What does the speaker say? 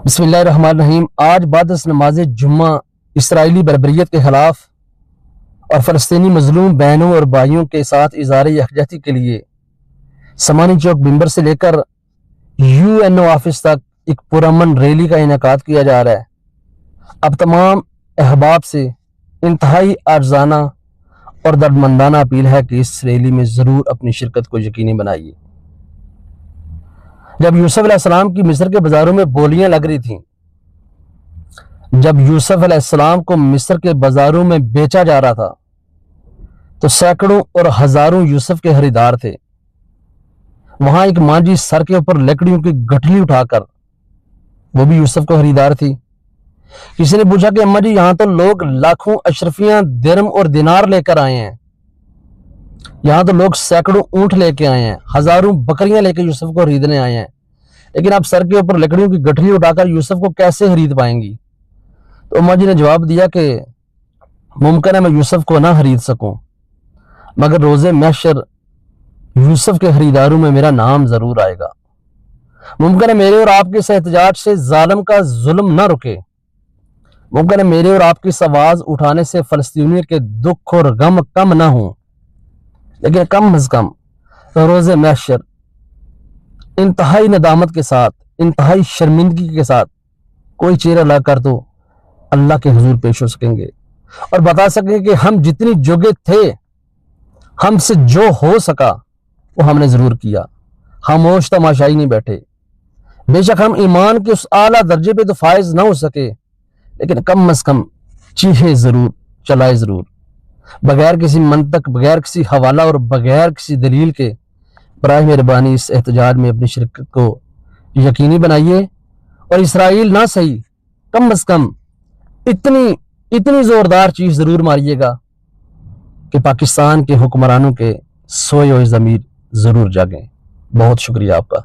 بسم اللہ الرحمن الرحیم۔ آج بعد از نماز جمعہ اسرائیلی بربریت کے خلاف اور فلسطینی مظلوم بہنوں اور بھائیوں کے ساتھ اظہار یکجہتی کے لیے سمانی چوک ممبر سے لے کر UNO آفس تک ایک پرامن ریلی کا انعقاد کیا جا رہا ہے۔ اب تمام احباب سے انتہائی عاجزانہ اور دردمندانہ اپیل ہے کہ اس ریلی میں ضرور اپنی شرکت کو یقینی بنائیے۔ جب یوسف علیہ السلام کی مصر کے بازاروں میں بولیاں لگ رہی تھیں، جب یوسف علیہ السلام کو مصر کے بازاروں میں بیچا جا رہا تھا تو سینکڑوں اور ہزاروں یوسف کے خریدار تھے۔ وہاں ایک مانجی سر کے اوپر لکڑیوں کی گٹھلی اٹھا کر، وہ بھی یوسف کو خریدار تھی۔ کسی نے پوچھا کہ اماں جی، یہاں تو لوگ لاکھوں اشرفیاں درم اور دینار لے کر آئے ہیں، یہاں تو لوگ سینکڑوں اونٹ لے کے آئے ہیں، ہزاروں بکریاں لے کے یوسف کو خریدنے آئے ہیں، لیکن آپ سر کے اوپر لکڑیوں کی گٹھلی اٹھا کر یوسف کو کیسے خرید پائیں گی؟ تو اماں جی نے جواب دیا کہ ممکن ہے میں یوسف کو نہ خرید سکوں، مگر روز محشر یوسف کے خریداروں میں میرا نام ضرور آئے گا۔ ممکن ہے میرے اور آپ کے اس احتجاج سے ظالم کا ظلم نہ رکے، ممکن ہے میرے اور آپ کی اس آواز اٹھانے سے فلسطینیوں کے دکھ اور غم کم نہ ہوں، لیکن کم از کم روز محشر انتہائی ندامت کے ساتھ، انتہائی شرمندگی کے ساتھ کوئی چہرہ لا کر تو اللہ کے حضور پیش ہو سکیں گے اور بتا سکیں کہ ہم جتنی جوگے تھے، ہم سے جو ہو سکا وہ ہم نے ضرور کیا، خاموش تماشائی نہیں بیٹھے۔ بے شک ہم ایمان کے اس اعلیٰ درجے پہ تو فائز نہ ہو سکے، لیکن کم از کم چیخے ضرور، چلائے ضرور، بغیر کسی منطق، بغیر کسی حوالہ اور بغیر کسی دلیل کے۔ براہ مہربانی اس احتجاج میں اپنی شرکت کو یقینی بنائیے، اور اسرائیل نہ صحیح، کم از کم اتنی زوردار چیز ضرور ماریے گا کہ پاکستان کے حکمرانوں کے سوئے ہوئے ضمیر ضرور جاگیں۔ بہت شکریہ آپ کا۔